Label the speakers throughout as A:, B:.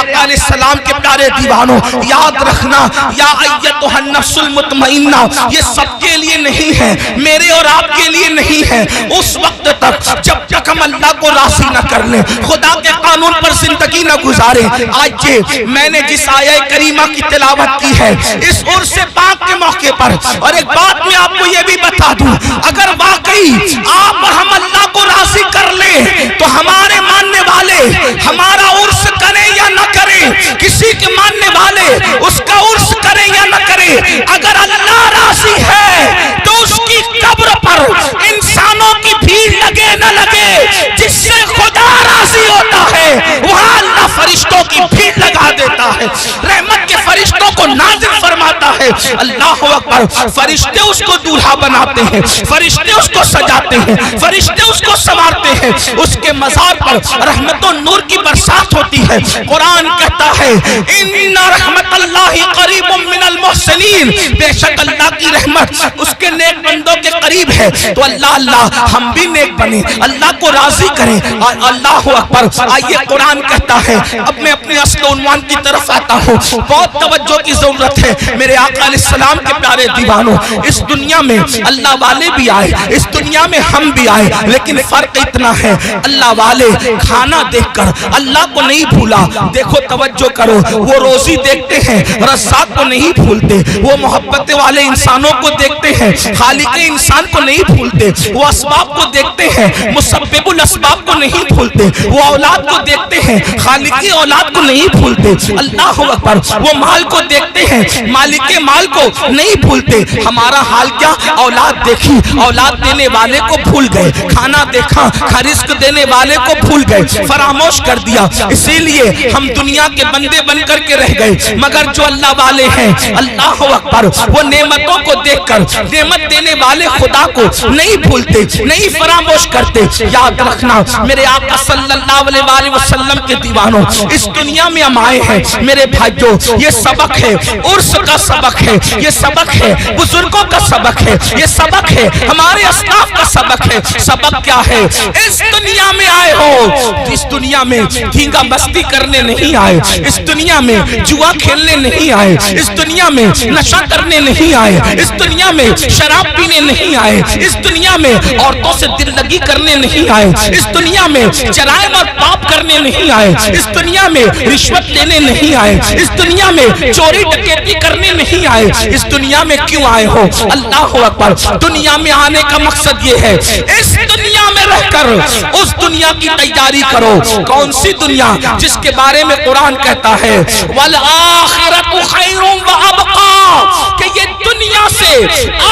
A: آقا علیہ السلام کے پیارے دیوانوں یاد رکھنا، یا ایتھا النفس المطمئنہ یہ سب کے لیے نہیں ہے، میرے اور آپ کے لیے نہیں ہے۔ اس وقت تک جب تک ہم اللہ کو راضی نہ کر لیں، خدا کے قانون پر زندگی نہ گزاریں۔ آج میں نے جس آیہ کریمہ کی تلاوت کی ہے اس عرس پاک کے موقع پر، اور ایک بات میں آپ کو یہ بھی بتا دوں، اگر واقعی آپ اور ہم اللہ کو راضی کر لیں تو ہمارے ماننے والے ہمارا عرس کریں یا نہ کریں، کسی کے ماننے والے اس کا عرس کریں یا نہ کریں، اگر اللہ راضی ہے تو اس کی قبر پر انسانوں کی بھیڑ لگے نہ لگے، جس سے خدا راضی ہوتا ہے وہاں اللہ فرشتوں کی بھیڑ لگا دیتا ہے، رحمت کے فرشتوں کو نازل فرماتا ہے۔ اللہ اکبر، فرشتے اس کو دولہا بناتے ہیں، فرشتے اس کو سجاتے ہیں، فرشتے اس کو سنوارتے ہیں، اس کے مزار پر رحمت و نور کی برسات ہوتی ہے۔ قرآن کہتا ہے ان رحمت اللہ قریب من المحسنین، بے شک اللہ کی رحمت اس کے نیک بندوں کے قریب ہے۔ تو اللہ ہم بھی نیک بنیں، اللہ کو راضی کریں۔ اللہ اکبر، آئیے قرآن کہتا ہے، اب میں اپنے اصل عنوان کی طرف آتا ہوں، بہت توجہ کی ضرورت ہے میرے آقا علیہ السلام کے پیارے دیوانوں۔ اس دنیا میں اللہ والے بھی آئے، اس دنیا میں ہم بھی آئے، لیکن فرق اتنا ہے، اللہ والے کھانا دیکھ کر اللہ کو نہیں بھولا۔ دیکھو توجہ کرو، وہ روزی دیکھتے ہیں رزاق کو نہیں بھولتے، وہ محبت والے انسانوں کو دیکھتے ہیں خالق انسان کو نہیں بھولتے، وہ اسباب کو دیکھتے ہیں مسبب الاسباب کو نہیں بھولتے، وہ اولاد کو دیکھتے ہیں خالق اولاد کو نہیں بھولتے۔ اللہ اکبر، وہ مال کو دیکھتے ہیں مالک مال کو نہیں بھولتے۔ ہمارا حال کیا؟ اولاد دیکھی، اولاد دینے والے کو بھول گئے، کھانا دیکھا، رزق دینے والے کو بھول گئے، فراموش کر دیا۔ اسی لیے ہم دنیا کے بندے بن کر کے رہ گئے، مگر جو اللہ والے ہیں اللہ اکبر وہ نعمتوں کو دیکھ کر نعمت دینے والے خدا کو نہیں بھولتے، نہیں فراموش کرتے۔ یاد رکھنا میرے آقا صلی اللہ علیہ وآلہ وسلم کے دیوانوں، اس دنیا میں ہم آئے ہیں میرے بھائیوں، یہ سبق ہے، عرس کا سبق ہے، یہ سبق ہے بزرگوں کا سبق ہے، یہ سبق ہے ہمارے اسلاف کا سبق ہے۔ سبق کیا ہے؟ اس دنیا میں آئے ہو، اس دنیا میں دھینگا مستی کرنے نہیں آئے، اس دنیا میں جوا کھیلنے نہیں آئے، اس دنیا میں نشہ کرنے نہیں آئے، اس دنیا میں شراب پینے نہیں آئے، اس دنیا میں عورتوں سے دل لگی کرنے نہیں آئے، اس دنیا میں جرائم اور پاپ کرنے نہیں آئے، اس دنیا میں رشوت لینے نہیں آئے، اس دنیا میں چوری ڈکیتی کرنے نہیں آئے۔ اس دنیا میں کیوں آئے ہو؟ اللہ اکبر، دنیا میں آنے کا مقصد یہ ہے اس دنیا میں رہ کر اس دنیا کی تیاری کرو۔ کون سی دنیا؟ جس کے بارے میں قرآن کہتا ہے وَالْآخِرَةُ خَيْرٌ وَأَبْقَىٰ، کہ یہ دنیا سے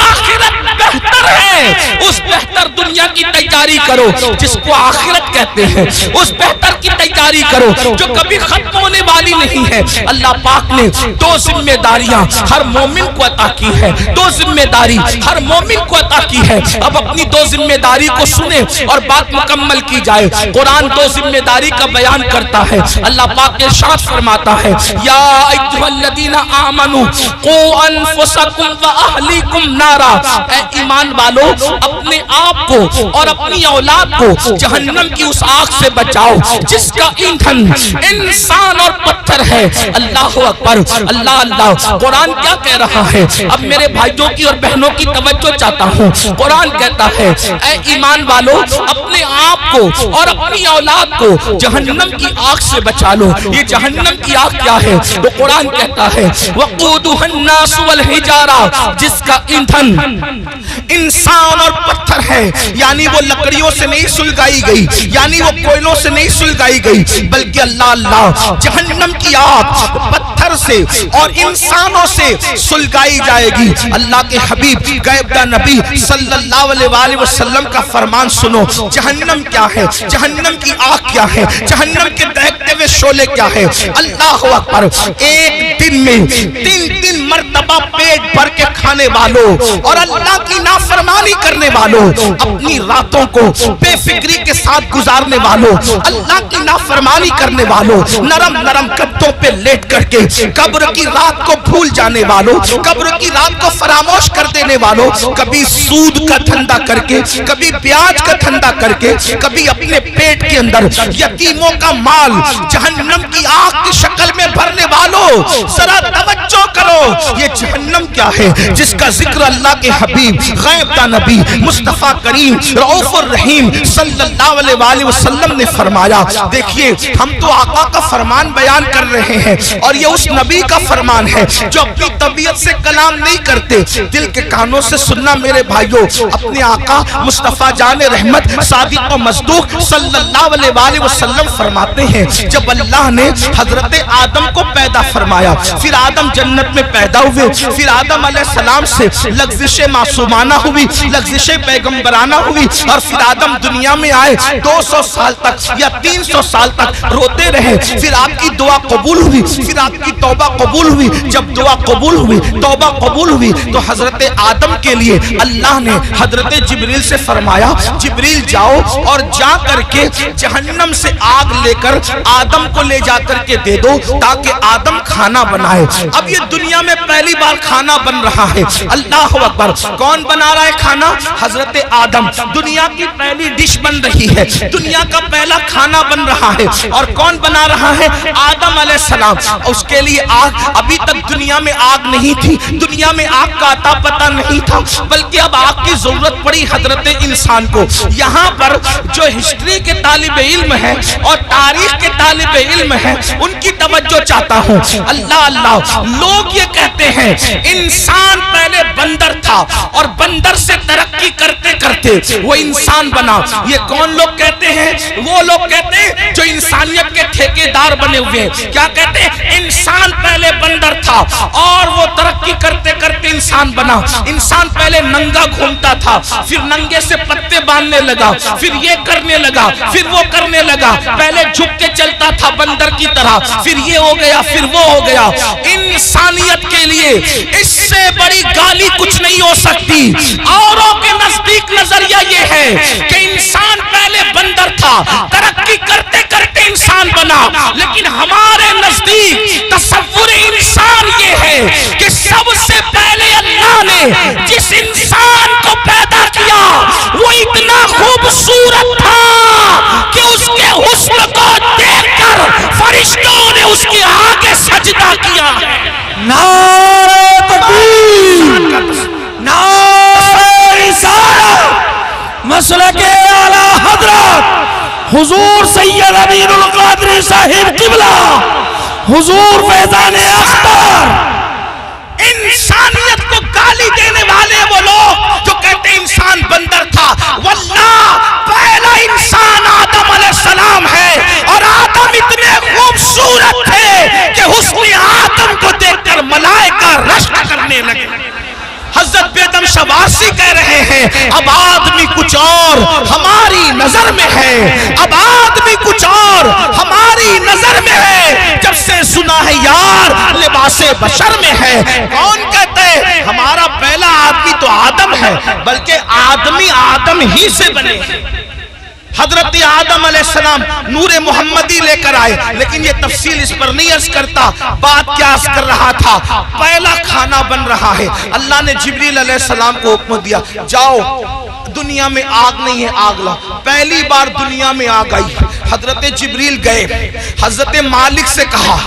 A: آخرت بہتر ہے۔ اس بہتر دنیا کی تیاری کرو جس کو آخرت کہتے ہیں، اس بہتر کی تیاری کرو جو کبھی ختم ہونے والی نہیں ہے۔ اللہ پاک نے دو ذمہ داریاں ہر مومن کو عطا کی ہے، دو ذمہ داری ہر مومن کو عطا کی ہے۔ اب اپنی دو ذمہ داری کو سنیں اور بات مکمل کی جائے۔ قرآن دو ذمہ داری کا بیان کرتا ہے۔ اللہ پاک ارشاد فرماتا ہے یا ایھا الذین آمنوا قوا انفسکم واہلیکم نارا، اے ایمان والو اپنے آپ کو اور اپنی اولاد کو جہنم کی اس آگ سے بچاؤ جس کا ایندھن انسان اور پتھر ہے۔ اللہ اکبر، اللہ قرآن کیا کہہ رہا ہے؟ اب میرے بھائیوں کی اور بہنوں کی توجہ چاہتا ہوں۔ قرآن کہتا ہے اے ایمان والو اپنے آپ کو اور اپنی اولاد کو جہنم کی آگ سے بچا لو۔ یہ جہنم کی آگ کیا ہے؟ تو قرآن کہتا ہے وقودها الناس والحجارہ، جس کا ایندھن انسان اور پتھر ہے، یعنی وہ لکڑیوں سے نہیں سلگائی گئی، یعنی وہ کوئلوں سے نہیں سلگائی گئی، بلکہ اللہ جہنم کی آگ پتھر سے اور انسانوں سے سلگائی جائے گی۔ اللہ کے حبیب غیبدہ نبی صلی اللہ علیہ وآلہ وسلم کا فرمان سنو، جہنم کیا ہے، جہنم کی آگ کیا ہے، جہنم کے دہکتے ہوئے شعلے کیا ہے۔ اللہ اکبر، ایک دن میں تین مرتبہ پیٹ بھر کے کھانے والوں اور اللہ کی نافرمانی کرنے والوں، اپنی راتوں کو بے فکری کے ساتھ گزارنے والوں، اللہ کی نافرمانی کرنے والوں، نرم گدوں پہ لیٹ کر کے قبر کی رات کو بھول جانے والوں، قبر کی رات کو فراموش کر دینے والوں، کبھی سود کا دھندا کر کے، کبھی بیاج کا دھندا کر کے، کبھی اپنے پیٹ کے اندر یتیموں کا مال جہنم کی آگ کی شکل ذرا توجہ کرو، یہ جہنم کیا ہے جس کا ذکر اللہ کے حبیب غیب کا نبی مصطفیٰ کریم رؤوف الرحیم صلی اللہ علیہ وآلہ وسلم نے فرمایا۔ دیکھیے ہم تو آقا کا فرمان بیان کر رہے ہیں اور یہ اس نبی کا فرمان ہے جو اپنی طبیعت سے کلام نہیں کرتے، دل کے کانوں سے سننا میرے بھائیوں۔ اپنے آقا مصطفیٰ جان رحمت صادق و مصدوق صلی اللہ علیہ وآلہ وسلم فرماتے ہیں جب اللہ نے حضرت آدم کو پیدا فرمایا، پھر آدم جنت میں پیدا ہوئے، پھر آدم علیہ السلام سے لغزش معصومانہ ہوئی، لغزش پیغمبرانہ ہوئی، اور پھر آدم دنیا میں آئے 200 سال تک یا 300 سال تک روتے رہے، پھر آپ کی دعا قبول ہوئی، پھر آپ کی توبہ قبول ہوئی۔ جب دعا قبول ہوئی، توبہ قبول ہوئی، تو حضرت آدم کے لیے اللہ نے حضرت جبریل سے فرمایا جبریل جاؤ اور جا کر کے جہنم سے آگ لے کر آدم کو لے جا کر کے دے دو تاکہ آدم کھانا بنائے۔ اب یہ دنیا میں پہلی بار کھانا بن رہا ہے، اللہ اکبر۔ کون بنا رہا ہے کھانا؟ حضرت آدم۔ دنیا کی پہلی ڈش بن رہی ہے، دنیا کا پہلا کھانا بن رہا ہے، اور کون بنا رہا ہے؟ آدم علیہ السلام۔ اس کے لیے آگ، ابھی تک دنیا میں آگ نہیں تھی، دنیا میں آگ کا عطا پتہ نہیں تھا، بلکہ اب آگ کی ضرورت پڑی حضرت انسان کو۔ یہاں پر جو ہسٹری کے طالب علم ہے اور تاریخ کے طالب علم ہے ان کی توجہ چاہتا ہوں۔ اللہ اللہ، لوگ یہ کہتے ہیں انسان پہلے بندر تھا اور بندر سے ترقی کرتے کرتے وہ انسان بنا۔ یہ کون لوگ کہتے ہیں؟ وہ لوگ کہتے ہیں جو انسانیت کے ٹھیکیدار بنے ہوئے ہیں۔ کیا کہتے ہیں؟ انسان پہلے بندر تھا اور وہ ترقی کرتے کرتے انسان بنا۔ انسان پہلے ننگا گھومتا تھا، پھر ننگے سے پتے باندھنے لگا، پھر یہ کرنے لگا، پھر وہ کرنے لگا، پہلے جھک کے چلتا تھا بندر کی طرح، پھر یہ ہو گیا، پھر وہ ہو گیا۔ انسانیت کے لیے اس سے بڑی گالی کچھ نہیں ہو سکتی۔ اوروں کے نزدیک نظریہ یہ ہے کہ انسان پہلے بندر تھا، ترقی کرتے کرتے انسان بنا، لیکن ہمارے نزدیک تصور انسان یہ ہے کہ سب سے پہلے اللہ نے جس انسان کو پیدا کیا وہ اتنا خوبصورت تھا کہ اس کے حسن کو دیکھ کر فرشتوں نے اس کے آگے سجدہ کیا۔
B: نعرہ تکبیر، نعرہ رسالت، مسلک اعلیٰ حضرت حضور سید امین القادری صاحب قبلہ، حضور فیضان اختر۔
A: انسانیت کو گالی دینے والے وہ لوگ جو کہتے ہیں انسان بندر تھا، واللہ پہلا انسان آدم علیہ السلام ہے، اور آدم اتنے خوبصورت تھے کہ حسن آدم کو دیکھ کر ملائکہ رشک کرنے لگے۔ حضرت بیدم شباسی کہہ رہے ہیں اب آدمی کچھ اور ہماری نظر میں ہے، اب آدمی کچھ اور ہماری نظر میں ہے، جب سے سنا ہے یار لباس بشر میں ہے۔ کون کہتے ہیں ہمارا پہلا آدمی تو آدم ہے، بلکہ آدمی آدم ہی سے بنے۔ حضرت آدم علیہ السلام نور محمدی لے کر آئے، لیکن یہ تفصیل اس پر نہیں عرض کرتا۔ بات کیا عرض کر رہا تھا؟ پہلا کھانا بن رہا ہے۔ اللہ نے جبریل علیہ السلام کو حکم دیا جاؤ، دنیا میں آگ نہیں ہے، آگ لاؤ۔ پہلی بار دنیا میں آگ آئی، حضرت جبریل گئے، حضرت مالک سے کہا۔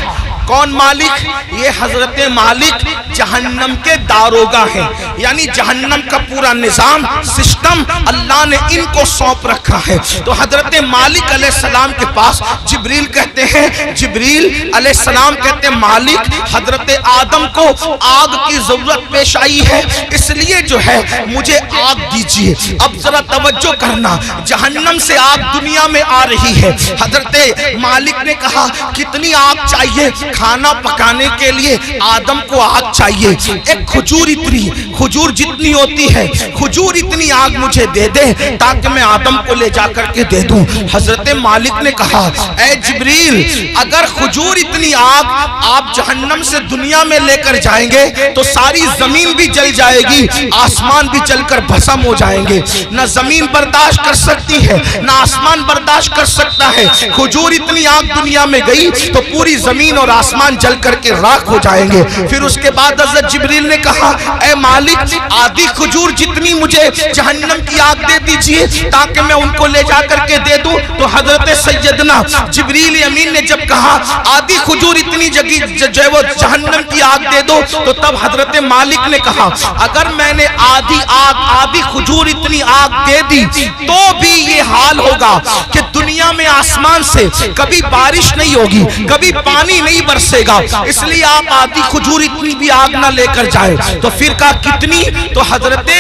A: کون مالک؟ یہ حضرت مالک جہنم کے داروغہ ہیں، یعنی جہنم کا پورا نظام سسٹم اللہ نے ان کو سونپ رکھا ہے۔ تو حضرت مالک علیہ السلام کے پاس جبریل کہتے ہیں، جبریل علیہ السلام کہتے ہیں مالک حضرت آدم کو آگ کی ضرورت پیش آئی ہے، اس لیے جو ہے مجھے آگ دیجیے۔ اب ذرا توجہ کرنا، جہنم سے آگ دنیا میں آ رہی ہے۔ حضرت مالک نے کہا کتنی آگ چاہیے؟ کھانا پکانے کے لیے آدم کو آگ چاہیے، ایک کھجور اتنی، کھجور جتنی ہوتی ہے کھجور اتنی آگ مجھے دے دے تاکہ میں آدم کو لے جا کر کے دے دوں۔ حضرت مالک نے کہا اے جبریل اگر کھجور اتنی آگ آپ جہنم سے دنیا میں لے کر جائیں گے تو ساری زمین بھی جل جائے گی، آسمان بھی جل کر بھسم ہو جائیں گے۔ نہ زمین برداشت کر سکتی ہے نہ آسمان برداشت کر سکتا ہے۔ کھجور اتنی آگ دنیا میں گئی تو پوری زمین اور آسمان آسمان جل کر کے راکھ ہو جائیں گے۔ پھر اس کے بعد حضرت جبریل نے کہا اے مالک آدھی کھجور جتنی مجھے جہنم کی آگ دے دیجئے تاکہ میں ان کو لے جا کر کے دے دوں۔ تو حضرت سیدنا جبریل امین نے جب کہا آدھی کھجور اتنی جو ہے وہ جہنم کی آگ دے دو، تو تب حضرت مالک نے کہا اگر میں نے آدھی کھجور اتنی آگ دے دی تو بھی یہ حال ہوگا کہ دنیا میں آسمان سے کبھی بارش نہیں ہوگی، کبھی پانی نہیں برسے گا، اس لیے آپ آدھی کھجور اتنی بھی آگ نہ لے کر جائیں۔ تو پھر کہا کتنی؟ تو حضرت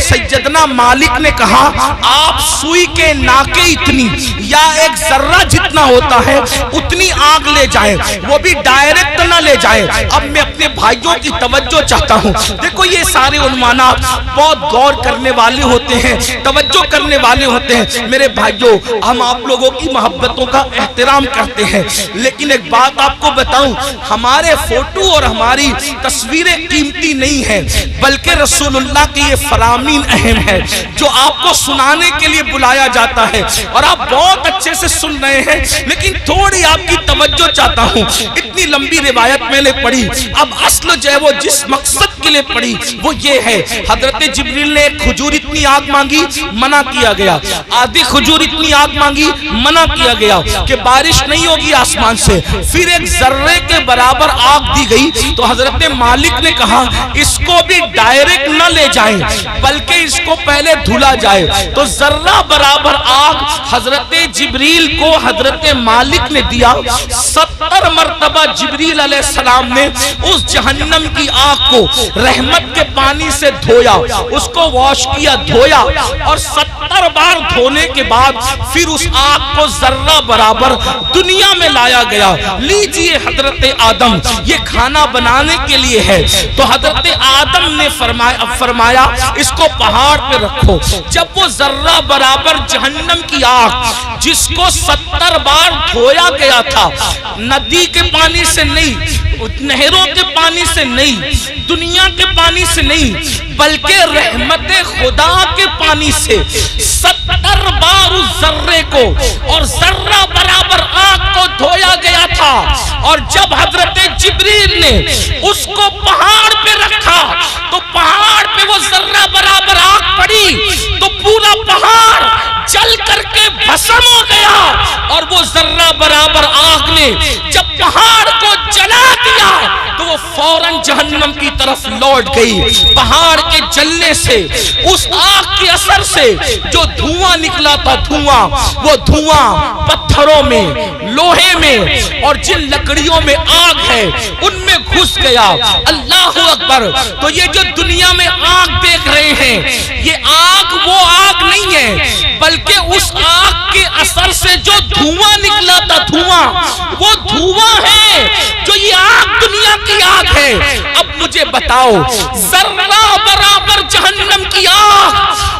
A: سیدنا مالک نے کہا آپ سوئی کے ناکے اتنی یا ایک ذرہ جتنا ہوتا ہے اتنی آگ لے جائیں، وہ بھی ڈائریکٹ نہ لے جائیں۔ اب میں اپنے بھائیوں کی توجہ چاہتا ہوں، دیکھو یہ سارے عنوانات بہت غور کرنے والے ہوتے ہیں، توجہ کرنے والے ہوتے ہیں۔ میرے بھائیوں ہم آپ لوگوں کی محبتوں کا احترام کرتے ہیں، لیکن ایک بات آپ کو بتاؤں، ہمارے فوٹو اور ہماری تصویریں قیمتی نہیں ہیں، بلکہ رسول اللہ کی یہ فرامین اہم ہے جو آپ کو سنانے کے لیے بلایا جاتا ہے، اور آپ بہت اچھے سے سن رہے ہیں، لیکن تھوڑی آپ کی توجہ چاہتا ہوں۔ اتنی لمبی روایت میں نے پڑھی، اب اصل جو ہے وہ جس مقصد کے لیے پڑھی وہ یہ ہے، حضرت جبریل نے ایک کھجور اتنی آگ مانگی، منع کیا گیا، آدھی کھجور اتنی آگ مانگی، منع کیا گیا کہ بارش نہیں ہوگی آسمان سے، پھر ایک ذرے کے برابر آگ دی گئی۔ تو حضرت مالک نے کہا اس کو بھی ڈائریکٹ نہ لے جائیں بلکہ اس کو پہلے دھلا جائے۔ تو ذرہ برابر آگ حضرت جبریل کو حضرت مالک نے دیا، 70 مرتبہ جبریل علیہ السلام نے اس جہنم کی آگ کو رحمت کے پانی سے دھویا، اس کو واش کیا، دھویا، اور 70 بار دھونے کے بعد پھر اس آگ کو ذرہ برابر دنیا میں لایا گیا۔ لیجئے حضرت آدم، یہ کھانا بنانے کے لیے ہے، تو حضرت آدم نے فرمایا اس کو پہاڑ پہ رکھو۔ جب وہ ذرہ برابر جہنم کی آگ جس کو 70 بار دھویا گیا تھا، ندی کے پانی سے نہیں، نہروں کے پانی سے نہیں، دنیا کے پانی سے نہیں، بلکہ رحمت خدا کے پانی سے 70 بار اس ذرے کو اور ذرہ برابر آگ کو دھویا گیا تھا۔ اور جب حضرت جبریل نے اس کو پہاڑ پہ رکھا تو پہاڑ پہ وہ ذرہ برابر آگ پڑی تو پورا پہاڑ جل کر کے بھسم ہو گیا، اور وہ ذرہ برابر آگ نے جب پہاڑ کو جلا دیا تو وہ فوراً جہنم کی طرف لوٹ گئی۔ پہاڑ کے جلنے سے، اس آگ کے اثر سے جو دھواں نکلا تھا، وہ دھواں پتھروں میں، لوہے میں اور جن لکڑیوں میں آگ ہے ان میں گھس گیا۔ اللہ اکبر! تو یہ جو دنیا میں آگ دیکھ رہے ہیں، یہ آگ وہ آگ نہیں ہے، بلکہ اس آگ کے اثر سے جو دھواں نکلا تھا، وہ دھواں ہے جو یہ آگ دنیا کی آگ ہے۔ اب مجھے بتاؤ، ذرہ برابر جہنم کی آگ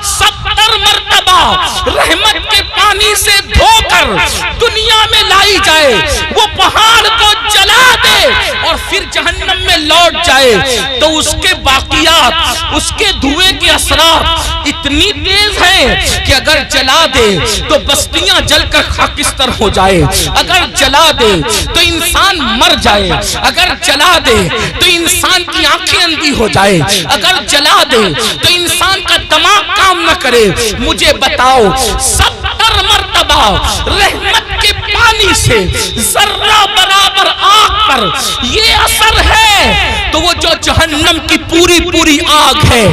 A: 70 مرتبہ رحمت کے پانی سے دھو کر دنیا میں لائی جائے، وہ پہاڑ کو جلا دے اور پھر جہنم میں لوٹ جائے، تو اس کے باقیات، اس کے دھوئے کے اثرات اتنی تیز ہیں کہ اگر جلا دے تو بستیاں جل کر خاکستر ہو جائے، اگر جلا دے تو انسان مر جائے، اگر جلا دے تو انسان کی آنکھیں اندھی ہو جائے، اگر جلا دے تو انسان کا دماغ کام نہ کرے۔ مجھے بتاؤ، 70 مرتبہ رحمت کے پانی سے ذرہ برابر آگ پر یہ اثر ہے، تو وہ جو جہنم کی پوری آگ ہے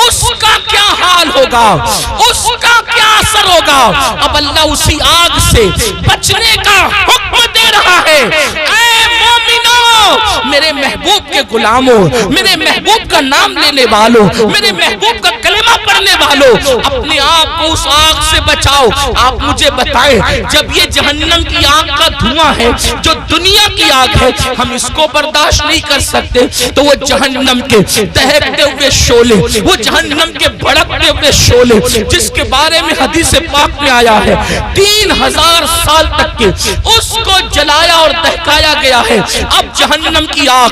A: اس کا کیا حال ہوگا، اس کا کیا اثر ہوگا؟ اب اللہ اسی آگ سے بچنے کا حکم دے رہا ہے۔ اے مومنو، میرے محبوب کے غلاموں، میرے محبوب کا نام لینے والوں، میرے محبوب کا کلمہ پڑھنے والوں، اپنے آپ کو اس آگ سے بچاؤ۔ آپ مجھے بتائیں، جب یہ جہنم کی آگ کا دھواں ہے جو دنیا کی آگ ہے، ہم اس کو برداشت نہیں کر سکتے، تو وہ جہنم کے دہکتے ہوئے شعلے، وہ جہنم کے بھڑکتے ہوئے شعلے جس کے بارے میں حدیث پاک میں آیا ہے 3000 سال تک کے اس کو جلایا اور دہکایا گیا ہے۔ اب جہنم کی آگ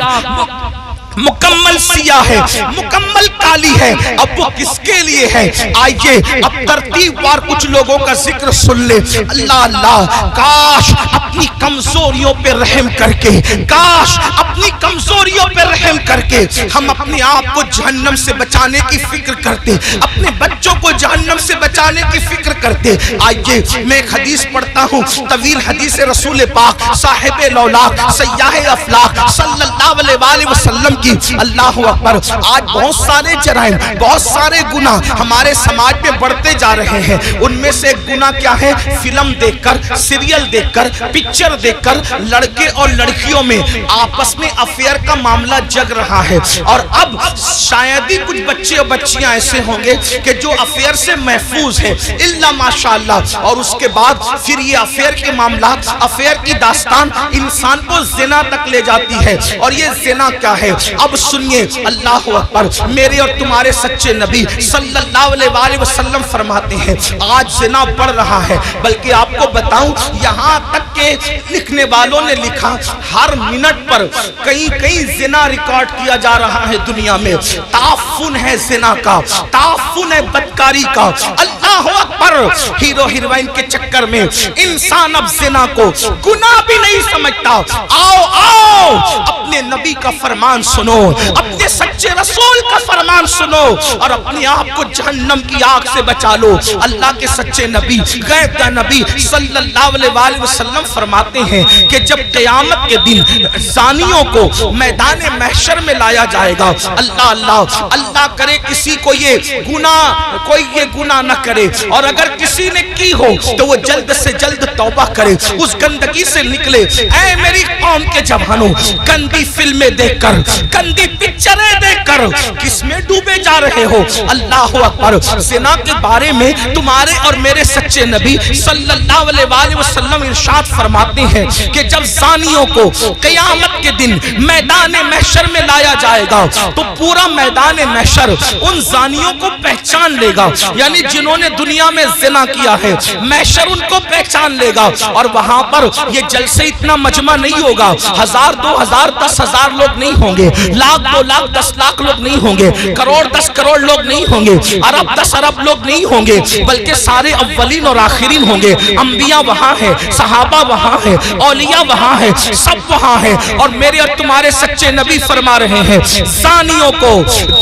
A: مکمل سیاہ ہے، مکمل کالی ہے، اب وہ کس کے لیے ہے؟ آئیے اب ترتیب وار کچھ لوگوں کا ذکر سن لے۔ اللہ اللہ، کاش اپنی کمزوریوں پہ رحم کر کے، کاش اپنی کمزوریوں پہ رحم کر کے ہم اپنے آپ کو جہنم سے بچانے کی فکر کرتے، اپنے بچوں کو جہنم سے بچانے کی فکر کرتے۔ آئیے میں ایک حدیث پڑھتا ہوں، طویل حدیث رسول پاک صاحب لولاک سیاح افلاق صلی اللہ علیہ وسلم کی۔ اللہ اکبر، آج بہت سارے جرائم، بہت سارے گناہ ہمارے سماج میں بڑھتے جا رہے ہیں۔ ان میں سے ایک گناہ کیا ہے؟ فلم دیکھ کر، سیریل دیکھ کر، پکچر دیکھ کر لڑکے اور لڑکیوں میں آپس میں افیئر کا معاملہ جگ رہا ہے۔ اور اب شاید ہی کچھ بچے اور بچیاں ایسے ہوں گے کہ جو افیئر سے محفوظ ہیں، الا ماشاءاللہ۔ اور اس کے بعد پھر یہ افیئر کے معاملات، افیئر کی داستان انسان کو زنا تک لے جاتی ہے۔ اور یہ زنا کیا ہے؟ اب سنیے، اللہ اکبر، میرے اور تمہارے سچے نبی صلی اللہ علیہ وسلم فرماتے ہیں آج زنا بڑھ رہا ہے۔ بلکہ آپ کو بتاؤں، یہاں تک کہ لکھنے والوں نے لکھا ہر منٹ پر کئی زنا ریکارڈ کیا جا رہا ہے دنیا میں۔ تعفن ہے زنا کا، تعفن ہے بدکاری کا۔ اللہ اکبر، ہیرو ہیروئن کے چکر میں انسان اب زنا کو گناہ بھی نہیں سمجھتا۔ آؤ آؤ، اپنے نبی کا فرمان سنو، اپنے سچے رسول کا فرمان سنو اور اپنے آپ کو جہنم کی آگ سے بچا لو۔ اللہ کے سچے نبی، غیب کا نبی صلی اللہ علیہ وسلم فرماتے ہیں کہ جب قیامت کے دن زانیوں کو میدان محشر میں لایا جائے گا، اللہ اللہ، اللہ کرے کسی کو یہ گناہ نہ کرے، اور اگر کسی نے کی ہو تو وہ جلد سے جلد توبہ کرے، اس گندگی سے نکلے۔ اے میری قوم کے جوانوں، گندی فلمیں دیکھ کر، گندی پکچریں دیکھ کر کس میں ڈوبے جا رہے ہو؟ اللہ اکبر، زنا کے بارے میں تمہارے اور میرے سچے نبی صلی اللہ علیہ وسلم ارشاد فرماتے ہیں کہ جب زانیوں کو قیامت کے دن میدان محشر میں لایا جائے گا تو پورا میدان محشر ان زانیوں کو پہچان لے گا، یعنی جنہوں نے دنیا میں زنا کیا ہے، محشر ان کو پہچان لے گا۔ اور وہاں پر یہ جلسے اتنا مجمع نہیں ہوگا، 1000 2000 10,000 لوگ نہیں ہوں گے، لاکھ 2 لاکھ 10 لاکھ لوگ نہیں ہوں گے، کروڑ 10 کروڑ لوگ نہیں ہوں گے، ارب 10 ارب لوگ نہیں ہوں گے، بلکہ سارے اولین اور آخرین ہوں گے۔ انبیاء وہاں ہیں، صحابہ وہاں ہیں، اولیاء وہاں ہیں، سب وہاں ہیں۔ اور میرے اور تمہارے سچے نبی فرما رہے ہیں زانیوں کو،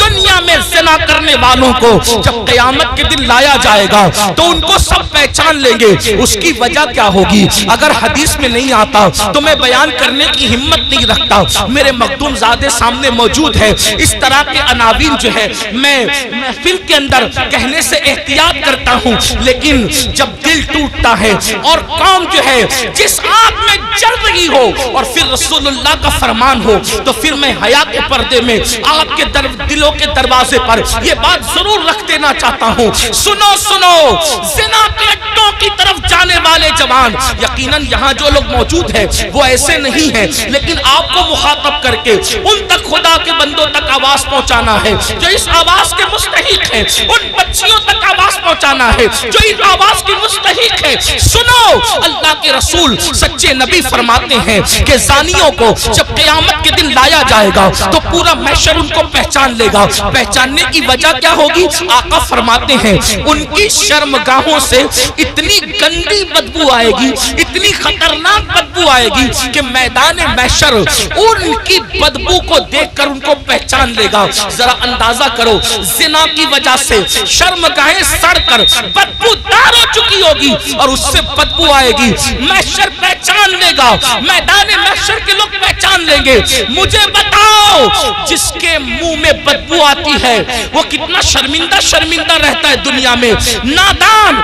A: دنیا میں زنا کرنے والوں کو جب قیامت کے دن لایا جائے گا تو ان کو سب پہچان لیں گے۔ اس کی وجہ کیا ہوگی؟ اگر حدیث میں نہیں آتا تو میں بیان کرنے کی ہمت نہیں رکھتا، میرے مخدوم زادے سامنے موجود ہے۔ اس طرح کے عناوین جو ہے میں محفل کے اندر کہنے سے احتیاط کرتا ہوں، لیکن جب دل ٹوٹتا ہے اور قوم جو ہے جس آگ میں جل رہی ہو اور پھر رسول اللہ کا فرمان ہو، تو پھر میں حیا کے پردے میں آپ کے دلوں کے دروازے پر یہ بات ضرور رکھ دینا چاہتا ہوں، سنو سنو، زنا کے اڈوں کی طرف جانے والے جوان، یقیناً یہاں جو لوگ موجود ہیں وہ ایسے نہیں ہیں، لیکن آپ کو مخاطب کر کے ان تک خدا کے بندوں تک آواز پہنچانا ہے جو اس آواز کے مستحق ہیں، ان بچیوں تک آواز پہنچانا ہے جو اس آواز کی مستحق ہے۔ سنو، اللہ کے رسول سچے نبی فرماتے ہیں کہ زانیوں کو جب قیامت کے دن لایا جائے گا تو پورا محشر ان کو پہچان لے گا۔ پہچاننے کی وجہ کیا ہوگی؟ آقا فرماتے ہیں ان کی شرمگاہوں سے اتنی گندی بدبو آئے گی، اتنی خطرناک بدبو آئے گی کہ میدان محشر ان کی بدبو کو دیکھ کر ان کو پہچان لے گا۔ ذرا اندازہ کرو، زنا کی وجہ سے شرمگاہیں سڑ کر بدبو دار ہو چکی ہوگی اور اس سے بدبو آئے گی، محشر پہچان لے گا، میدان محشر کے لوگ پہچان لیں گے۔ مجھے بتاؤ، جس کے منہ میں بدبو آتی ہے وہ کتنا شرمندہ رہتا ہے دنیا میں۔ نادان،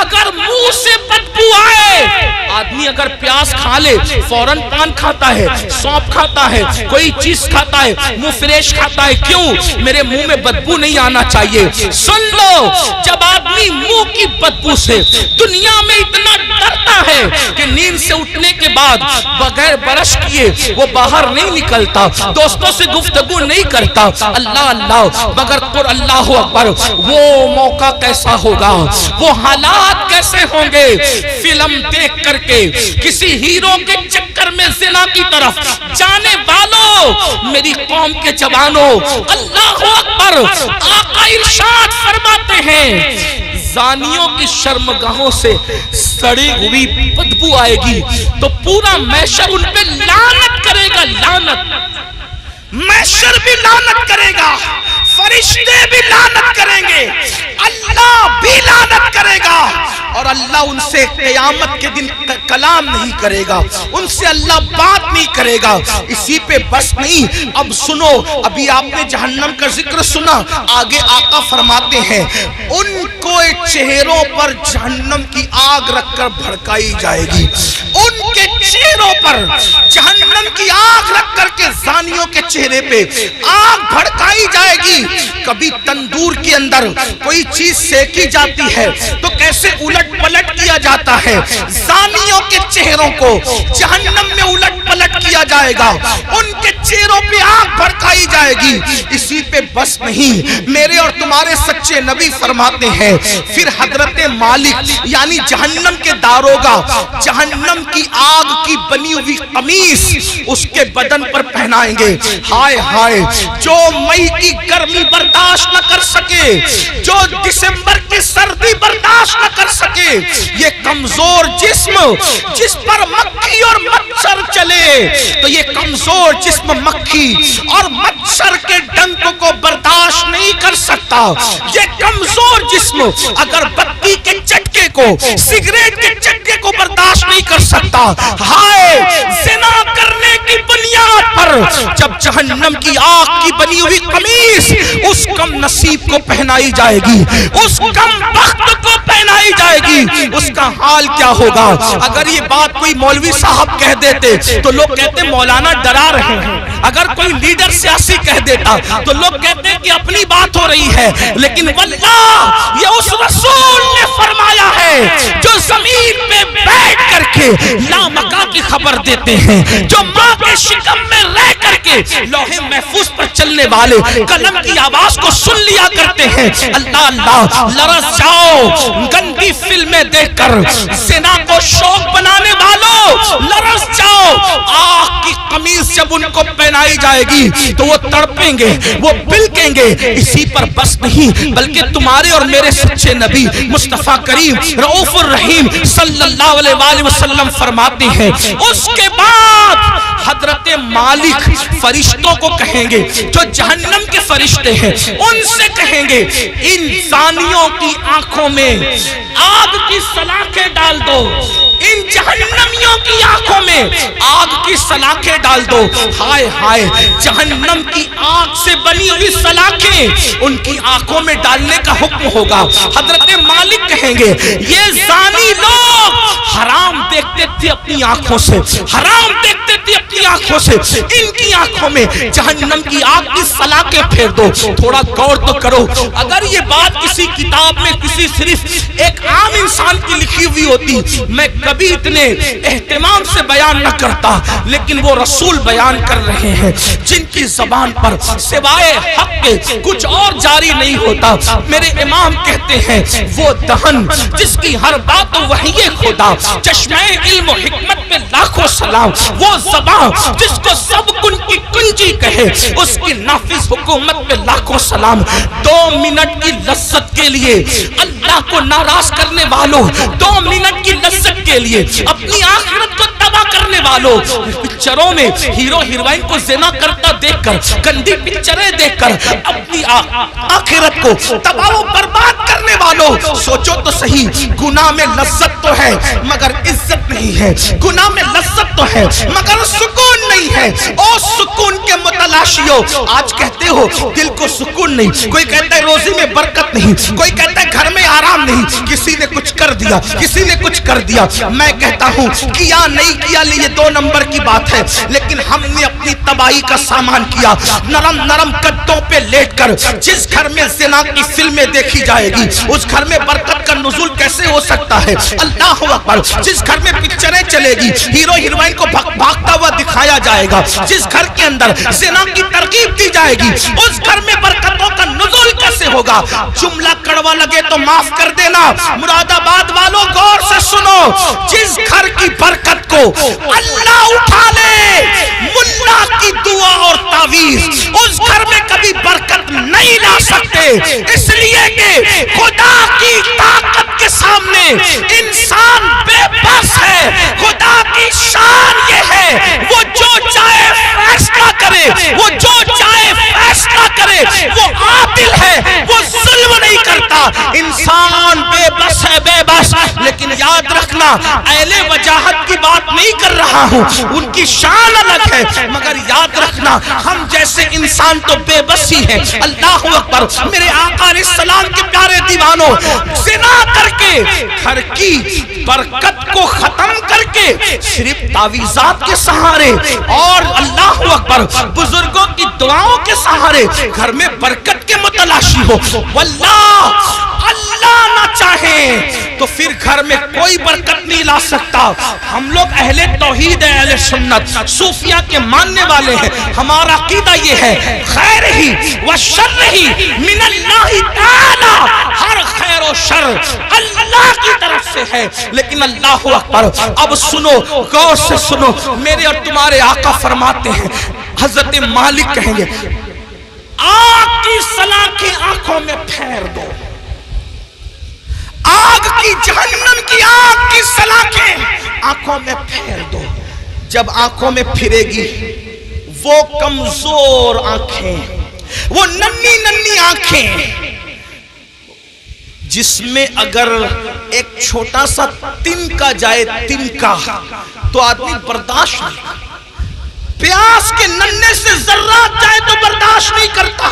A: اگر منہ سے بدبو آئے، آدمی اگر پیاز کھا لے فوراً پان کھاتا ہے، سونپ کھاتا ہے، کوئی چیز کھاتا ہے، منہ فریش کھاتا ہے، کیوں؟ میرے منہ میں بدبو نہیں آنا چاہیے۔ سن لو، جب آدمی منہ کی بدبو سے دنیا میں اتنا ڈرتا ہے کہ نیند سے اٹھنے کے بعد بغیر برش کیے وہ باہر نہیں نکلتا، دوستوں سے گفتگو نہیں کرتا، اللہ اللہ مگر اللہ اکبر، وہ موقع کیسا ہوگا، وہ حالات کیسے ہوں گے؟ فلم دیکھ کر کے کسی ہیرو کے چکر میں زنا کی طرف جانے والوں سنو میری قوم کے جوانوں، اللہ اکبر، آقا ارشاد فرماتے ہیں زانیوں کی شرمگاہوں سے سڑی ہوئی بدبو آئے گی تو پورا محشر ان پہ لعنت کرے گا، لعنت، محشر بھی لعنت کرے گا، فرشتے بھی لعنت کریں گے، اللہ بھی لعنت کرے گا، اور اللہ ان سے قیامت کے دن کلام نہیں کرے گا، ان سے اللہ بات نہیں کرے گا۔ اسی پہ بس نہیں، اب سنو، ابھی آپ نے جہنم کا ذکر سنا، آگے آقا فرماتے ہیں ان کو چہروں پر جہنم کی آگ رکھ کر بھڑکائی جائے گی، ان کے چہروں پر جہنم کی آگ رکھ کر کے زانیوں کے چہرے پہ آگ بھڑکائی جائے گی۔ کبھی تندور کے اندر کوئی چیز سیکی جاتی ہے تو کیسے الٹ پلٹ کیا جاتا ہے، زانیوں کے چہروں کو جہنم میں الٹ پلٹ کیا جائے گا، ان کے چہروں پہ آگ بھڑکائی جائے گی۔ اسی پہ بس نہیں، میرے اور تمہارے سچے نبی فرماتے ہیں پھر حضرت مالک یعنی جہنم کے داروغہ جہنم کی آگ کی بنی ہوئی قمیص اس کے بدن پر پہنائیں گے۔ ہائے ہائے، جو مئی کی گرمی برداشت نہ کر سکے، جو دسمبر کی سردی برداشت نہ کر سکے، یہ کمزور جسم جس پر مکھی اور مچھر چلے تو یہ کمزور جسم مکھی اور مچھر کے ڈنک کو برداشت نہیں کر سکتا۔ یہ کمزور جسم اگر بتی کے چٹکے کو، سگریٹ کے چٹکے کو برداشت نہیں کر سکتا۔ ہائے، زنا کرنے کی بنیاد پر جب جہنم کی آگ کی بنی ہوئی قمیص اس کم نصیب کو پہنائی جائے گی، اس کم بخت کو پہنائی جائے گی، اس کا حال کیا ہوگا؟ اگر یہ بات کوئی مولوی صاحب کہہ دیتے تو لوگ کہتے مولانا ڈرا رہے ہیں، اگر کوئی لیڈر سیاسی کہہ دیتا تو لوگ کہتے کہ اپنی بات ہو رہی ہے، لیکن واللہ یہ اس رسول نے فرمایا ہے جو زمین پہ بیٹھ کر کے لامکا کی خبر دیتے ہیں، جو ماں کے شکم میں رہ کر کے لوح محفوظ پر چلنے والے قلم کی آواز کو سن لیا کرتے ہیں۔ اللہ اللہ، لرز جاؤ گندی فلمیں دیکھ کر، زنا کو شوق بنانے والوں لرز جاؤ، آگ کی قمیص جب ان کو پہنائی جائے گی تو وہ تڑپیں گے، وہ بلکیں گے۔ اسی پر بس نہیں بلکہ تمہارے اور میرے سچے نبی مصطفیٰ کریم رؤوف الرحیم صلی اللہ علیہ وآلہ وسلم فرماتے ہیں اس کے بعد حضرت مالک فرشتوں کو کہیں گے جو جہنم کے فرشتے ہیں، ان سے کہیں گے ان زانیوں کی آنکھوں میں آگ کی سلاخیں ڈال دو، ان جہنمیوں کی آنکھوں میں آگ کی سلاخیں ڈال دو۔ ہائے ہائے، جہنم کی آگ سے بنی ہوئی سلاخیں ان کی آنکھوں میں ڈالنے کا حکم ہوگا۔ حضرت مالک کہیں گے یہ زانی لوگ حرام دیکھتے تھے اپنی آنکھوں سے، حرام دیکھتے تھے اپنی آنکھوں سے، ان کی آنکھوں میں جہنم کی آگ کی سلاخیں پھیر دو۔ تھوڑا غور تو کرو، اگر یہ بات کسی کتاب میں کسی صرف ایک عام انسان کی لکھی ہوئی ہوتی میں کبھی اتنے اہتمام سے بیان نہ کرتا، لیکن وہ رسول بیان کر رہے ہیں جن کی زبان پر سوائے حق کے کچھ اور جاری نہیں ہوتا۔ میرے امام کہتے ہیں وہ دہن جس کی ہر بات وحی خدا، چشمہ علم و حکمت پہ لاکھوں سلام، وہ زبان جس کو سب کن کی کنجی کہے، اس کی نافذ حکومت پہ لاکھوں سلام۔ 2 منٹ کی لذت کے لیے اللہ کو ناراض کرنے والوں، 2 منٹ کی لذت کے لیے اپنی آخرت کو تباہ کرنے والوں، پکچروں میں ہیرو ہیروئن کو زنا کرتا دیکھ کر، گندی پکچریں دیکھ کر اپنی آخرت کو تباہ و برباد کرنے والوں، سوچو تو صحیح، گناہ میں لذت تو ہے مگر عزت نہیں ہے، گناہ میں لذت تو ہے مگر سکون نہیں ہے۔ او سکون کے متلاشیوں، آج کہتے ہو دل کو سکون نہیں، کوئی کہتا ہے روزی میں برکت نہیں، کوئی کہتا ہے گھر میں آرام نہیں، کسی نے کچھ کر دیا، کسی نے کچھ کر دیا۔ میں کہتا ہوں کیا نہیں کیا یہ 2 نمبر کی بات ہے، لیکن ہم نے اپنی تباہی کا سامان کیا۔ نرم نرم گدوں پہ لیٹ کر جس گھر میں زنا کی فلمیں دیکھی جائے گی اس گھر میں برکت کا نزول کیسے ہو سکتا ہے؟ اللہ اکبر، جس گھر میں پکچریں چلے گی ہیرو ہیروئن کو بھاگتا ہوا دکھایا جائے گا، جس گھر کے اندر زنا کی ترغیب دی جائے گی اس گھر میں برکتوں کا نزول کیسے ہوگا؟ جملہ کڑوا لگے تو معاف کر دینا، مراد آباد والوں غور سے سنو، جس گھر کی برکت کو اللہ اٹھا لے، ملا کی دعا اور تعویذ اس گھر میں کبھی برکت نہیں لا سکتے، اس لیے کہ خدا کی طاقت کے سامنے انسان بے بس ہے۔ خدا کی شان یہ ہے وہ جو چاہے فیصلہ کرے، وہ جو چاہے فیصلہ کرے، وہ عادل ہے، وہ ظلم نہیں کرتا۔ انسان بے بس ہے، بے بس، لیکن یاد رکھنا اہل وجاہت کی بات نہیں کر رہا ہوں، ان کی شان الگ ہے، مگر یاد رکھنا ہم جیسے انسان تو بے بس ہی ہیں۔ اللہ اکبر۔ میرے آقا علیہ السلام کے پیارے دیوانوں، زنا کر کے گھر کی برکت کو ختم کر کے صرف تعویذات کے سہارے اور اللہ اکبر بزرگوں کی دعاؤں کے سہارے گھر میں برکت کے متلاشی ہو، واللہ اللہ نہ چاہے تو پھر گھر میں کوئی برکت نہیں لا سکتا۔ ہم لوگ اہل توحید ہیں، اہل سنت، صوفیہ کے ماننے والے ہیں۔ ہمارا عقیدہ یہ ہے خیر ہی و شر ہی من اللہ تعالی، ہر خیر و شر اللہ کی طرف سے ہے۔ لیکن اللہ اکبر، اب سنو، غور سے سنو، میرے اور تمہارے آقا فرماتے ہیں، حضرت مالک کہیں گے آگ کی سلاخیں آنکھوں میں پھیر دو، آگ کی جہنم کی آگ کی سلاخیں آنکھوں میں پھیر دو۔ جب آنکھوں میں پھرے گی وہ کمزور آنکھیں، وہ ننھی ننھی آنکھیں جس میں اگر ایک چھوٹا سا تنکا جائے، تنکا، تو آدمی برداشت نہیں، پیاس کے ننھے سے ذرات جائے تو برداشت نہیں کرتا،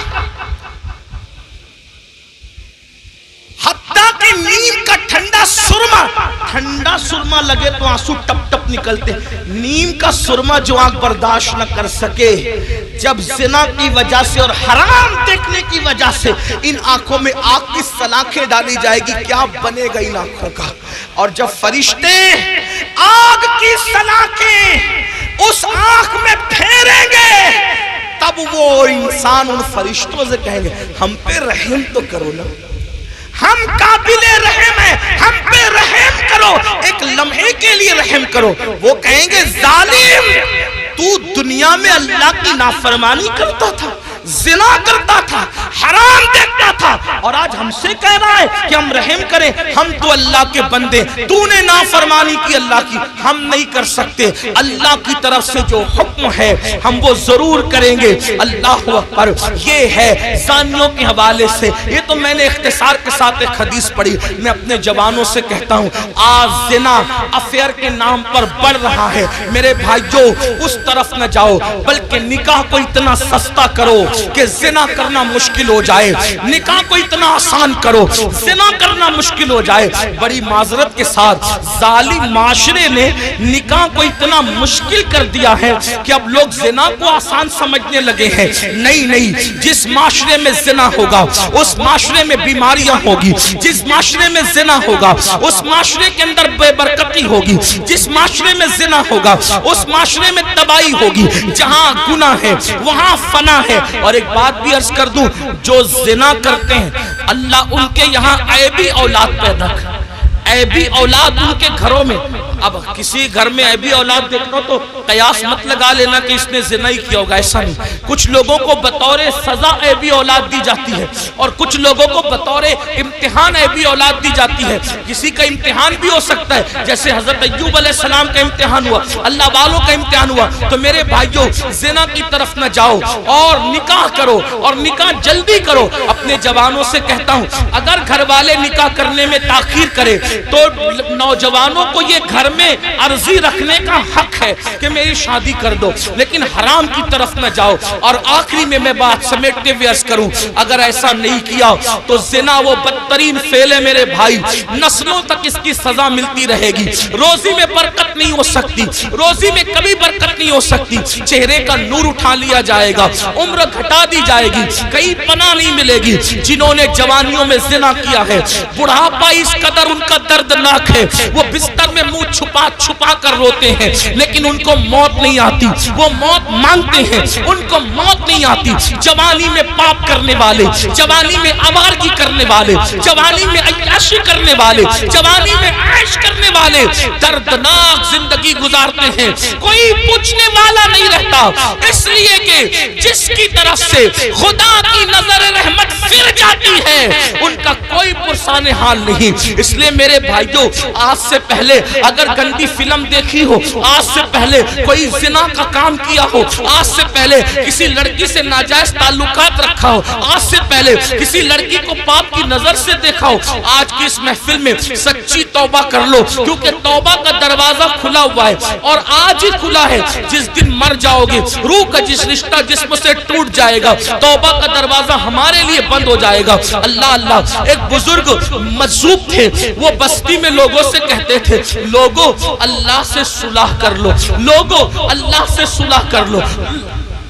A: حتیٰ کہ نیم کا ٹھنڈا سرما لگے تو آنسو ٹپ ٹپ نکلتے۔ نیم کا سرما جو آنکھ برداشت نہ کر سکے، جب زنا کی وجہ سے اور حرام دیکھنے کی وجہ سے ان آنکھوں میں آگ کی سلاخیں ڈالی جائے گی، کیا بنے گا ان آنکھوں کا؟ اور جب فرشتے آگ کی سلاخیں اس آنکھ میں پھیریں گے، تب وہ انسان ان فرشتوں سے کہیں گے ہم پہ رحم تو کرو نا، ہم قابل رحم ہیں، ہم پہ رحم کرو، ایک لمحے کے لیے رحم کرو۔ وہ کہیں گے ظالم، تو دنیا میں اللہ کی نافرمانی کرتا تھا، زنا کرتا تھا، حرام دیکھتا تھا، اور آج ہم سے کہہ رہا ہے کہ ہم رحم کریں، ہم تو اللہ کے بندے، تو نے نافرمانی کی اللہ کی، ہم نہیں کر سکتے۔ اللہ کی طرف سے جو حکم ہے ہم وہ ضرور کریں گے۔ اللہ اکبر۔ یہ ہے زانیوں کے حوالے سے، یہ تو میں نے اختصار کے ساتھ ایک حدیث پڑھی، میں اپنے جوانوں سے کہتا ہوں آج زنا افیئر کے نام پر بڑھ رہا ہے، میرے بھائیوں اس طرف نہ جاؤ، بلکہ نکاح کو اتنا سستا کرو کہ زنا کرنا مشکل ہو جائے، نکاح کو اتنا آسان کرو زنا کرنا مشکل ہو جائے۔ بڑی معذرت کے ساتھ ظالم معاشرے نے نکاح کو اتنا مشکل کر دیا ہے کہ اب لوگ زنا کو آسان سمجھنے لگے ہیں۔ نہیں، جس معاشرے میں زنا ہوگا اس معاشرے میں بیماریاں ہوگی، جس معاشرے میں زنا ہوگا اس معاشرے کے اندر بے برکتی ہوگی، جس معاشرے میں زنا ہوگا اس معاشرے میں تباہی ہوگی۔ جہاں گناہ ہے وہاں فنا ہے۔ اور ایک بات بھی عرض کر دوں، جو زنا کرتے ہیں اللہ ان کے یہاں عیبی اولاد پیدا کر، عیبی اولاد ان کے گھروں میں۔ اب کسی گھر میں عیبی اولاد دیکھو تو قیاس مت لگا لینا کہ اس نے زنا ہی کیا ہوگا، ایسا نہیں۔ کچھ لوگوں کو بطور سزا عیبی اولاد دی جاتی ہے اور کچھ لوگوں کو بطور امتحان عیبی اولاد دی جاتی ہے۔ کسی کا امتحان بھی ہو سکتا ہے، جیسے حضرت ایوب علیہ السلام کا امتحان ہوا، اللہ والوں کا امتحان ہوا۔ تو میرے بھائیوں زنا کی طرف نہ جاؤ اور نکاح کرو، اور نکاح جلدی کرو۔ اپنے جوانوں سے کہتا ہوں اگر گھر والے نکاح کرنے میں تاخیر کرے تو نوجوانوں کو یہ گھر میں عرضی رکھنے کا حق ہے کہ میری شادی کر دو، لیکن حرام کی طرف نہ جاؤ۔ اور آخری میں بات سمیٹتے ہوئے عرض کروں، اگر ایسا نہیں کیا تو زنا وہ بدترین فعل ہے میرے بھائی، نسلوں تک اس کی سزا ملتی رہے گی۔ روزی میں برکت نہیں ہو سکتی، روزی میں کبھی برکت نہیں ہو سکتی، چہرے کا نور اٹھا لیا جائے گا، عمر گھٹا دی جائے گی، کہیں پناہ نہیں ملے گی۔ جنہوں نے جوانیوں میں زنا کیا ہے، بڑھاپا اس قدر ان کا دردناک ہے، وہ بستر میں منہ چھپا چھپا کر روتے ہیں لیکن ان کو موت نہیں آتی، وہ موت مانگتے ہیں، ان کو موت نہیں آتی۔ جوانی میں پاپ کرنے والے، جوانی میں آوارگی کرنے والے، جوانی میں عیاشی کرنے والے، جوانی میں عیش کرنے والے دردناک زندگی گزارتے ہیں، کوئی پوچھنے والا نہیں رہتا، اس لیے کہ جس کی طرف سے خدا کی نظر رحمت پھر جاتی ہے ان کا کوئی پرسان حال نہیں۔ اس لیے میرے بھائیوں، آج سے پہلے اگر گندی فلم دیکھی ہو، آج سے پہلے کوئی زنا کا کام کیا ہو، آج سے پہلے کسی لڑکی سے ناجائز تعلقات رکھا ہو، آج سے پہلے کسی لڑکی کو پاپ کی نظر سے دیکھا ہو، آج کی اس محفل میں سچی توبہ کر لو، کیونکہ توبہ کا دروازہ کھلا ہوا ہے اور آج ہی کھلا ہے۔ جس دن مر جاؤ گے، روح کا جس رشتہ جسم سے ٹوٹ جائے گا، توبہ کا دروازہ ہمارے لیے بند ہو جائے گا۔ اللہ اللہ، ایک بزرگ مجذوب تھے، وہ بستی میں لوگوں سے کہتے تھے، لوگوں اللہ سے صلح کر لو، لوگوں اللہ سے صلح کر لو،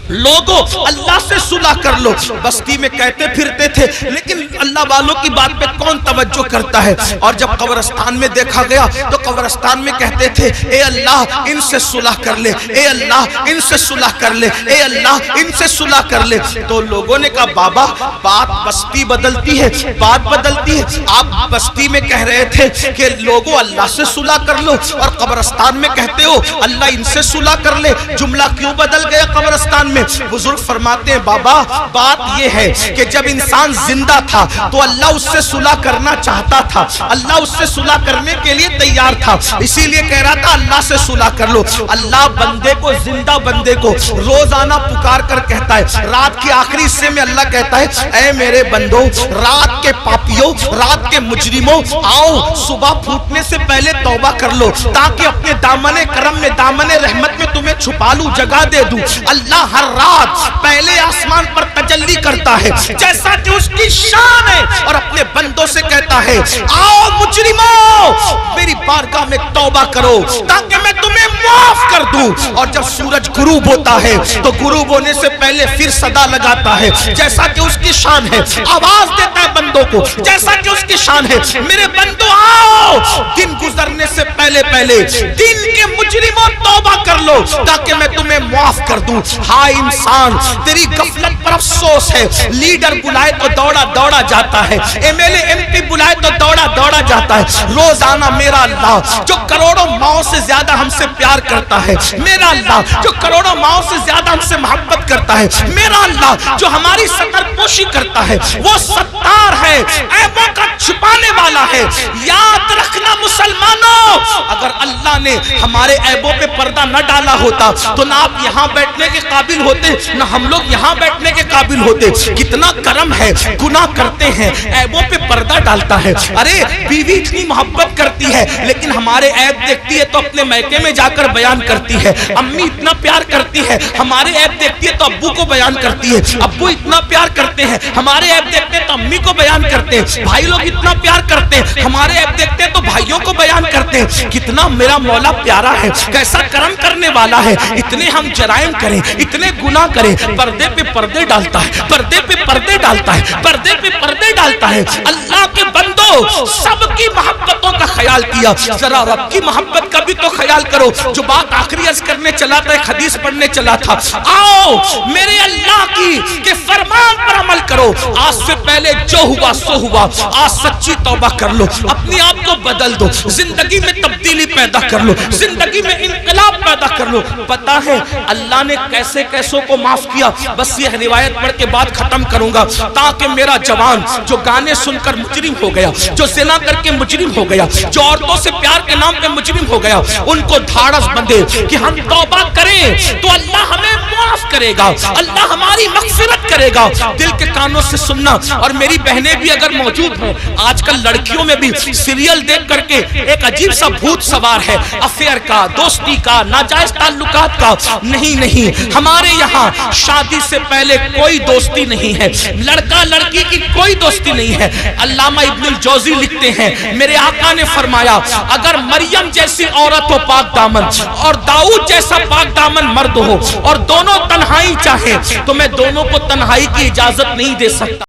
A: لوگوں اللہ سے صلح کر لو۔ بستی میں کہتے پھرتے تھے لیکن اللہ والوں کی بات پہ کون توجہ کرتا ہے؟ اور جب قبرستان میں دیکھا گیا تو قبرستان میں کہتے تھے، اے اللہ ان سے صلح کر لے، اے اللہ ان سے صلح کر لے، اے اللہ ان سے صلح کر لے۔ تو لوگوں نے کہا، بابا بات بستی بدلتی ہے، بات بدلتی ہے، آپ بستی میں کہہ رہے تھے کہ لوگوں اللہ سے صلح کر لو اور قبرستان میں کہتے ہو اللہ ان سے صلح کر لے، جملہ کیوں بدل گیا قبرستان میں؟ بزرگ فرماتے ہیں، بابا بات یہ ہے کہ جب انسان زندہ تھا تو اللہ اس سے صلح کرنا چاہتا تھا، اللہ اس سے صلح کرنے کے لیے تیار تھا، اسی لیے کہہ رہا تھا اللہ سے صلح کر لو۔ اللہ بندے کو، زندہ بندے کو روزانہ پکار کر کہتا ہے، رات کے آخری حصے میں اللہ کہتا ہے، اے میرے بندو، رات کے پاپیوں، رات کے مجرموں، آؤ صبح پھوٹنے سے پہلے توبہ کر لو تاکہ اپنے دامن کرم میں، دامن رحمت میں تمہیں چھپا لوں، جگہ دے دوں۔ اللہ ہر رات پہلے آسمان پر تجلی کرتا ہے جیسا کہ اس کی شان ہے اور اپنے بندوں سے کہتا ہے، آؤ مجرموں میری بارگاہ میں توبہ کرو تاکہ میں تمہیں معاف کر دوں۔ اور جب سورج غروب ہوتا ہے تو غروب ہونے سے پہلے پھر صدا لگاتا ہے جیسا کہ اس کی شان ہے، آواز دیتا ہے بندوں کو جیسا کہ اس کی شان ہے، میرے بندوں آؤ دن گزرنے سے پہلے پہلے دن کے مجرموں توبہ کر لو تاکہ میں تمہیں معاف کر دوں۔ ہائے انسان، تیری غفلت پر افسوس ہے، لیڈر بلائے تو دوڑا دوڑا جاتا ہے، MLA MP بلائے تو دوڑا دوڑا جاتا ہے۔ روزانہ میرا اللہ جو کروڑوں ماؤں سے زیادہ ہم سے پیار کرتا ہے، میرا اللہ جو کروڑوں ماؤں سے زیادہ ہم سے محبت کرتا ہے، میرا اللہ جو ہماری ستر پوشی کرتا ہے، وہ ستار ہے، عیبوں کا چھپانے والا ہے۔ یاد رکھنا مسلمانوں، اگر اللہ نے ہمارے عیبوں پہ پردہ نہ ڈالا ہوتا تو نہ آپ یہاں بیٹھنے کے قابل ہوتے، نہ ہم لوگ یہاں بیٹھنے کے قابل ہوتے۔ کتنا کرم ہے، گناہ کرتے ہیں، عیبوں پہ پردہ ڈالتا ہے۔ ارے بیوی اتنی محبت کرتی ہے لیکن ہمارے عیب دیکھتی ہے تو اپنے میکے میں جا کر بیان کرتی ہے، امی اتنا پیار کرتی ہے، ہمارے عیب دیکھتی ہے تو ابو کو بیان کرتی ہے، ابو اتنا پیار کرتے ہیں، ہمارے عیب دیکھتے ہیں تو امی کو بیان کرتے ہیں، بھائی لوگ اتنا پیار کرتے ہیں، ہمارے عیب دیکھتے ہیں تو بھائیوں کو بیان کرتے ہیں۔ کتنا میرا مولا پیارا ہے، کیسا کرم کرنے والا ہے۔ اتنے ہم جرائم کریں، اتنے گناہ کریں، پردے پہ پردے ڈالتا ہے، پردے پہ پردے ڈالتا ہے، پردے پہ پردے ڈالتا ہے۔ اللہ کے بندو، سب کی محبتوں کا خیال کیا، ذرا رب کی محبت کا بھی تو خیال کرو۔ جو بات آخری عرض کرنے چلا تھا، ایک حدیث پڑھنے چلا تھا، آؤ میرے اللہ کی کے فرمان پر عمل کرو۔ آج سے پہلے جو ہوا سو ہوا، آج سچی توبہ کر لو، اپنے آپ کو بدل دو، زندگی میں تبدیلی پیدا کر لو، زندگی میں انقلاب پیدا کر لو۔ پتا ہے اللہ نے کیسے کیسوں کو معاف کیا؟ بس یہ روایت پڑھ کے بات ختم کروں گا تاکہ میرا جوان جو گانے سن کر مجرم ہو گیا، جو زنا کر کے مجرم ہو گیا، جو عورتوں سے پیار کے نام پہ مجرم ہو گیا، ان کو دھاڑس بندے کہ ہم توبہ کریں تو اللہ ہمیں معاف کرے گا، اللہ ہماری مغفرت کرے گا۔ دل کے کانوں سے سننا، اور میری بہنیں بھی اگر موجود ہیں، آج کل لڑکیوں میں بھی سیریل دیکھ کر کے ایک عجیب سا بھوت سوار ہے، افیئر کا، دوستی کا، ناجائز تعلقات کا۔ نہیں، ہمارے یہاں شادی سے پہلے کوئی دوستی نہیں ہے، لڑکا لڑکی کی کوئی دوستی نہیں ہے۔ علامہ ابن الجوزی لکھتے ہیں، میرے آقا نے فرمایا، اگر مریم جیسی عورت ہو پاک دامن اور داؤد جیسا پاک دامن مرد ہو اور دونوں تنہائی چاہیں تو میں دونوں کو تنہائی کی اجازت نہیں دے سکتا۔